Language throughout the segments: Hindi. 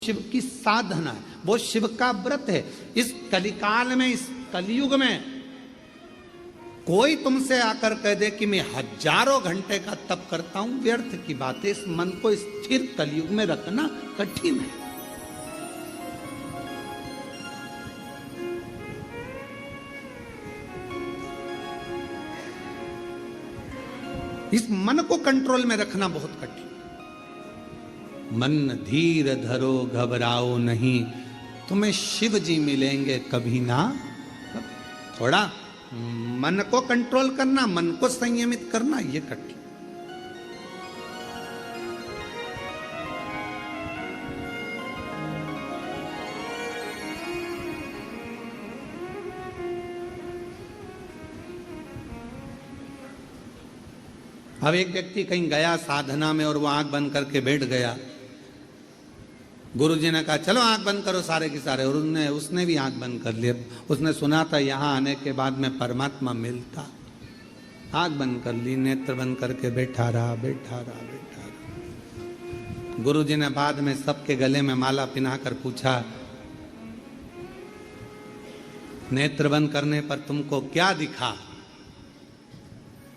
शिव की साधना है, वो शिव का व्रत है। इस कलिकाल में, इस कलयुग में कोई तुमसे आकर कह दे कि मैं हजारों घंटे का तप करता हूं, व्यर्थ की बात है। इस मन को स्थिर कलयुग में रखना कठिन है। इस मन को कंट्रोल में रखना बहुत कठिन। मन धीर धरो घबराओ नहीं, तुम्हें शिव जी मिलेंगे कभी ना। थोड़ा मन को कंट्रोल करना, मन को संयमित करना, ये कठिन। अब एक व्यक्ति कहीं गया साधना में और वो आंख बंद करके बैठ गया। गुरुजी ने कहा चलो आंख बंद करो सारे के सारे, और उसने भी आंख बंद कर लिया। उसने सुना था यहाँ आने के बाद में परमात्मा मिलता। आंख बंद कर ली, नेत्र बंद करके बैठा रहा। गुरुजी ने बाद में सबके गले में माला पिनाकर पूछा, नेत्र बंद करने पर तुमको क्या दिखा?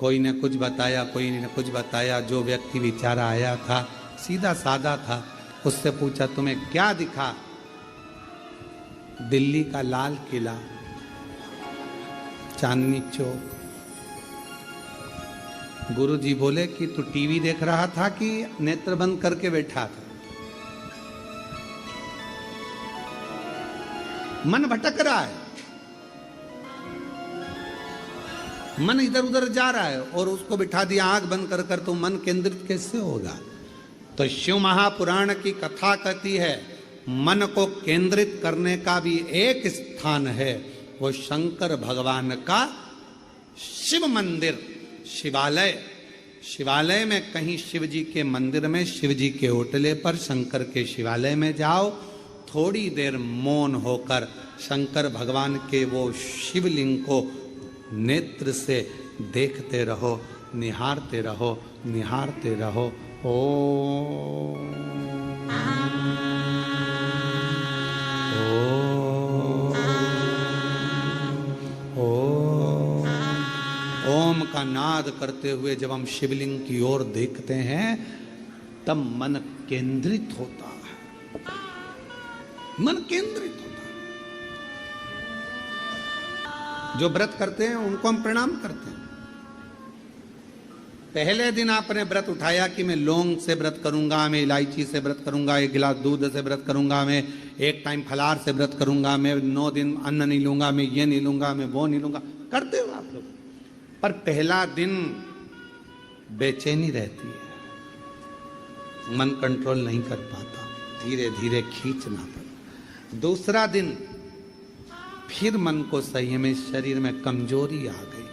कोई ने कुछ बताया, कोई ने कुछ बताया। जो व्यक्ति बेचारा आया था सीधा साधा था, उससे पूछा तुम्हें क्या दिखा? दिल्ली का लाल किला, चांदनी चौक। गुरुजी बोले कि तू टीवी देख रहा था कि नेत्र बंद करके बैठा था? मन भटक रहा है, मन इधर उधर जा रहा है और उसको बिठा दिया आंख बंद कर कर, तो मन केंद्रित कैसे होगा? तो शिव महापुराण की कथा कहती है मन को केंद्रित करने का भी एक स्थान है, वो शंकर भगवान का शिव मंदिर, शिवालय। शिवालय में कहीं शिव जी के मंदिर में, शिव जी के ओटले पर, शंकर के शिवालय में जाओ, थोड़ी देर मौन होकर शंकर भगवान के वो शिवलिंग को नेत्र से देखते रहो, निहारते रहो, निहारते रहो। ओम का नाद करते हुए जब हम शिवलिंग की ओर देखते हैं तब मन केंद्रित होता है, मन केंद्रित होता है। जो व्रत करते हैं उनको हम प्रणाम करते हैं। पहले दिन आपने व्रत उठाया कि मैं लौंग से व्रत करूंगा, मैं इलायची से व्रत करूंगा, 1 गिलास दूध से व्रत करूंगा, मैं 1 टाइम फलाहार से व्रत करूंगा, मैं 9 दिन अन्न नहीं लूंगा, मैं ये नहीं लूंगा, मैं वो नहीं लूंगा, करते हो आप लोग। पर पहला दिन बेचैनी रहती है, मन कंट्रोल नहीं कर पाता, धीरे धीरे खींचना पड़ता। दूसरा दिन फिर मन को संयम में, शरीर में कमजोरी आ गई,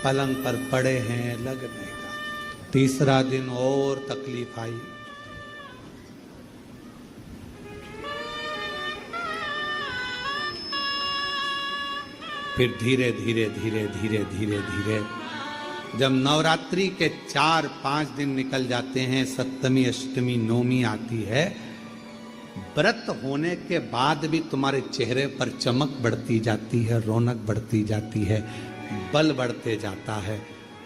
पलंग पर पड़े हैं, लग नहीं रहा। तीसरा दिन और तकलीफ आई। फिर धीरे धीरे धीरे धीरे धीरे धीरे जब नवरात्रि के 4-5 दिन निकल जाते हैं, सप्तमी, अष्टमी, नवमी आती है, व्रत होने के बाद भी तुम्हारे चेहरे पर चमक बढ़ती जाती है, रौनक बढ़ती जाती है, बल बढ़ते जाता है।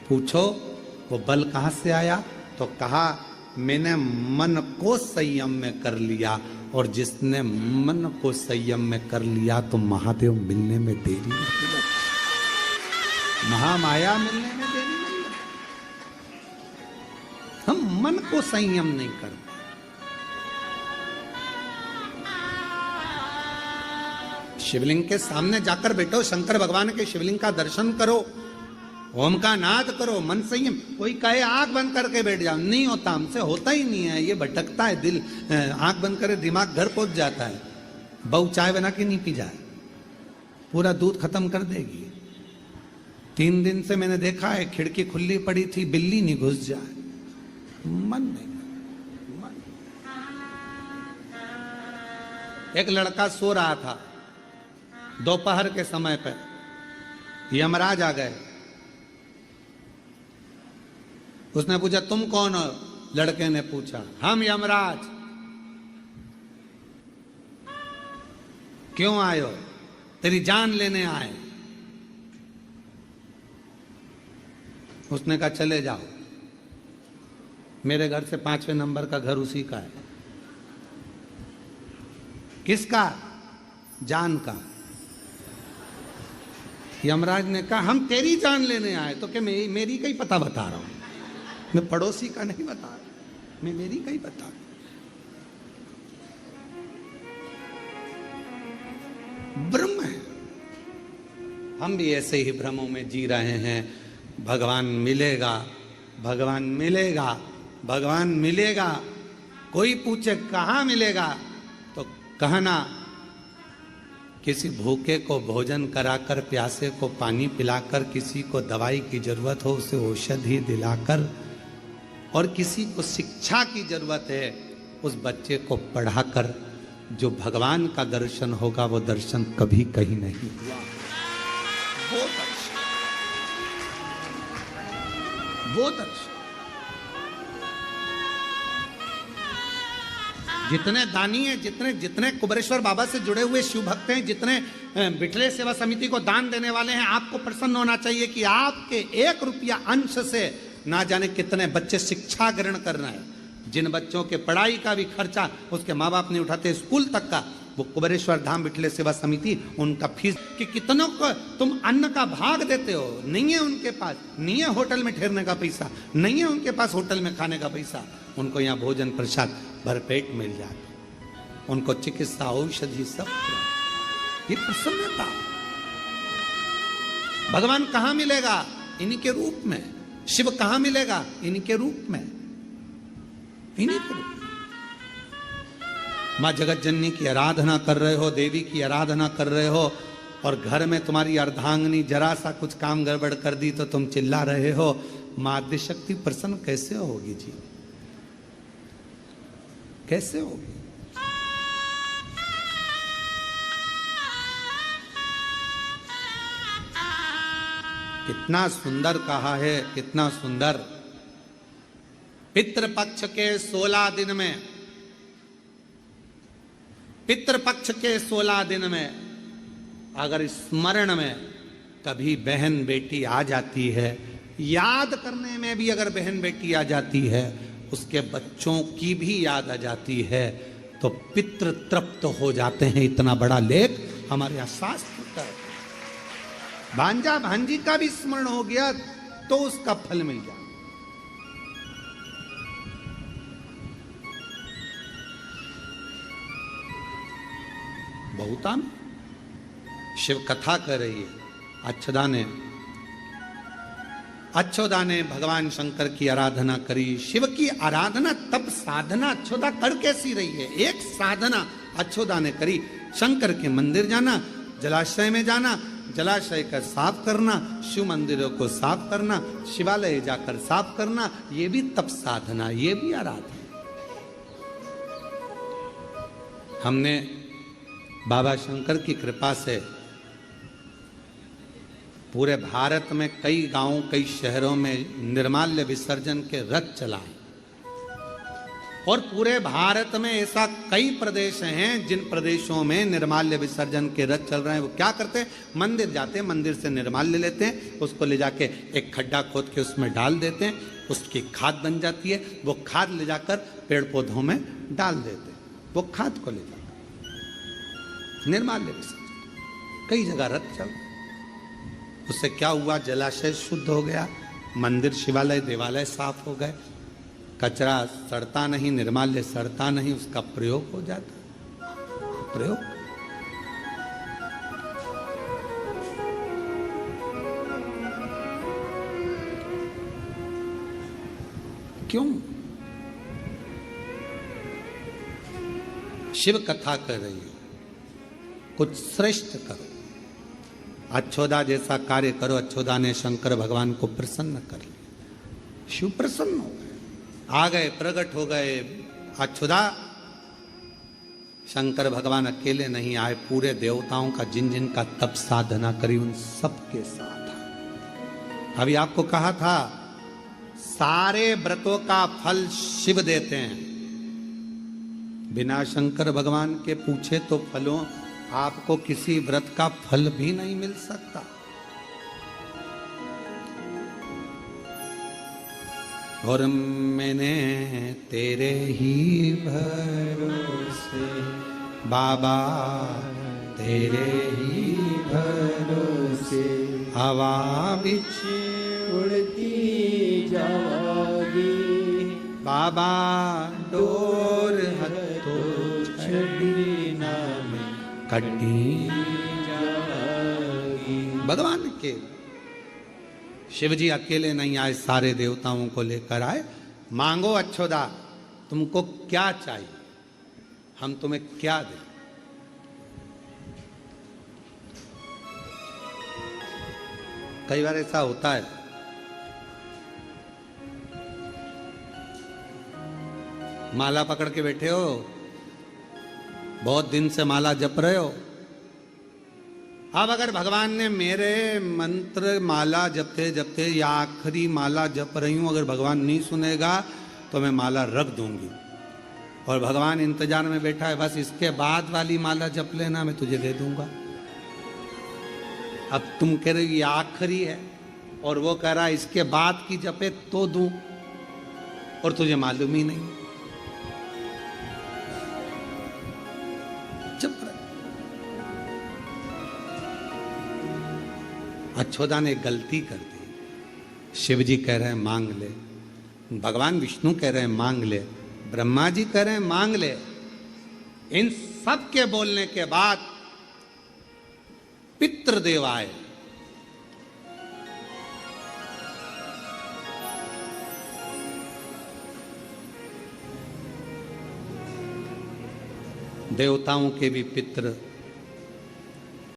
पूछो वो बल कहाँ से आया? तो कहा मैंने मन को संयम में कर लिया, और जिसने मन को संयम में कर लिया तो महादेव मिलने में देरी नहीं लगती, महामाया मिलने में देरी नहीं लगती। हम मन को संयम नहीं करते। शिवलिंग के सामने जाकर बैठो, शंकर भगवान के शिवलिंग का दर्शन करो, ओम का नाद करो, मन संयम। कोई कहे आंख बंद करके बैठ जाओ, नहीं होता, हमसे होता ही नहीं है, ये भटकता है दिल। आंख बंद करे दिमाग घर पहुंच जाता है। बहू चाय बना के नहीं पी जाए, पूरा दूध खत्म कर देगी। 3 दिन से मैंने देखा है, खिड़की खुली पड़ी थी, बिल्ली नहीं घुस जाए, मन नहीं। मन। एक लड़का सो रहा था दोपहर के समय पर, यमराज आ गए। उसने पूछा तुम कौन हो? लड़के ने पूछा हम यमराज। क्यों आए हो? तेरी जान लेने आए। उसने कहा चले जाओ, मेरे घर से 5वें नंबर का घर उसी का है। किसका? जान का। यमराज ने कहा हम तेरी जान लेने आए। तो क्या मेरी का ही पता बता रहा हूं, मैं पड़ोसी का नहीं बता रहा, मैं मेरी का ही बता रहा हूं। ब्रह्म है। हम भी ऐसे ही भ्रमों में जी रहे हैं। भगवान मिलेगा, भगवान मिलेगा, भगवान मिलेगा। कोई पूछे कहां मिलेगा तो कहना किसी भूखे को भोजन कराकर, प्यासे को पानी पिलाकर, किसी को दवाई की जरूरत हो उसे औषधि दिलाकर, और किसी को शिक्षा की जरूरत है उस बच्चे को पढ़ाकर। जो भगवान का दर्शन होगा वो दर्शन कभी कहीं नहीं हुआ। वो दर्शन, वो दर्शन। जितने दानी हैं, जितने जितने कुबेरेश्वर बाबा से जुड़े हुए शिव भक्त हैं, जितने बिठले सेवा समिति को दान देने वाले हैं, आपको प्रसन्न होना चाहिए कि आपके 1 रुपया अंश से ना जाने कितने बच्चे शिक्षा ग्रहण कर रहे हैं। जिन बच्चों के पढ़ाई का भी खर्चा उसके माँ बाप नहीं उठाते, स्कूल तक का, वो कुबेरेश्वर धाम बिठले सेवा समिति उनका फीस कि कितनों को तुम अन्न का भाग देते हो। नहीं है उनके पास, नहीं है होटल में ठहरने का पैसा, नहीं है उनके पास होटल में खाने का पैसा। उनको यहाँ भोजन प्रसाद भरपेट मिल जाता, उनको चिकित्सा औषधि सब। ये प्रसन्नता। भगवान कहां मिलेगा? इन्हीं के रूप में। शिव कहां मिलेगा? इन्हीं के रूप में, इन्हीं के रूप में। मां जगत जननी की आराधना कर रहे हो, देवी की आराधना कर रहे हो, और घर में तुम्हारी अर्धांगिनी जरा सा कुछ काम गड़बड़ कर दी तो तुम चिल्ला रहे हो। मां आद्यशक्ति प्रसन्न कैसे होगी जी? कैसे होगी? कितना सुंदर कहा है, कितना सुंदर। पितृपक्ष के 16 दिन में, पितृपक्ष के 16 दिन में अगर स्मरण में कभी बहन बेटी आ जाती है, याद करने में भी अगर बहन बेटी आ जाती है, उसके बच्चों की भी याद आ जाती है, तो पितृ तृप्त हो जाते हैं। इतना बड़ा लेख हमारे यहां शास्त्र का। भांजा भांजी का भी स्मरण हो गया तो उसका फल मिल जाए। बहुता में शिव कथा कर रही है। अच्छोदा ने भगवान शंकर की आराधना करी। शिव की आराधना तब साधना अच्छोदा कर कैसी रही है? एक साधना अच्छोदा ने करी। शंकर के मंदिर जाना, जलाशय में जाना, जलाशय का साफ करना, शिव मंदिरों को साफ करना, शिवालय जाकर साफ करना, ये भी तप साधना, ये भी आराधना। हमने बाबा शंकर की कृपा से पूरे भारत में कई गांवों, कई शहरों में निर्माल्य विसर्जन के रथ चलाए, और पूरे भारत में ऐसा कई प्रदेश हैं जिन प्रदेशों में निर्माल्य विसर्जन के रथ चल रहे हैं। वो क्या करते हैं? मंदिर जाते हैं, मंदिर से निर्माल्य लेते हैं, उसको ले जाके एक खड्डा खोद के उसमें डाल देते हैं, उसकी खाद बन जाती है। वो खाद ले जाकर पेड़ पौधों में डाल देते हैं। वो खाद को ले जाकर निर्माल्य विसर्जन कई जगह रथ चल। उससे क्या हुआ? जलाशय शुद्ध हो गया, मंदिर, शिवालय, देवालय साफ हो गए, कचरा सड़ता नहीं, निर्माल्य सड़ता नहीं, उसका प्रयोग हो जाता। प्रयोग क्यों? शिव कथा कर रही है, कुछ श्रेष्ठ करो। अच्छोदा जैसा कार्य करो। अच्छोदा ने शंकर भगवान को प्रसन्न कर लिया। शिव प्रसन्न हो गए, आ गए, प्रकट हो गए। अच्छोदा, शंकर भगवान अकेले नहीं आए, पूरे देवताओं का जिन जिन का तप साधना करी उन सबके साथ आए। अभी आपको कहा था सारे व्रतों का फल शिव देते हैं। बिना शंकर भगवान के पूछे तो फलों आपको किसी व्रत का फल भी नहीं मिल सकता। और मैंने तेरे ही भरोसे बाबा, तेरे ही भरोसे हवा बिच उड़ती जागी, बाबा डोर हथो छड़ी नाम कटी जागी। भगवान के शिव जी अकेले नहीं आए, सारे देवताओं को लेकर आए। मांगो अच्छोदा, तुमको क्या चाहिए, हम तुम्हें क्या दें। कई बार ऐसा होता है, माला पकड़ के बैठे हो, बहुत दिन से माला जप रहे हो। अब अगर भगवान ने मेरे मंत्र माला जपते जपते या आखिरी माला जप रही हूं, अगर भगवान नहीं सुनेगा तो मैं माला रख दूंगी। और भगवान इंतजार में बैठा है, बस इसके बाद वाली माला जप लेना, मैं तुझे दे दूंगा। अब तुम कह रहे हो ये आखिरी है, और वो कह रहा है इसके बाद की जपे तो दूं, और तुझे मालूम ही नहीं। जप रहे। अच्छोदा ने गलती कर दी। शिव जी कह रहे हैं मांग ले, भगवान विष्णु कह रहे हैं मांग ले, ब्रह्मा जी कह रहे हैं मांग ले। इन सब के बोलने के बाद पितृदेव आए। देवताओं के भी पितृ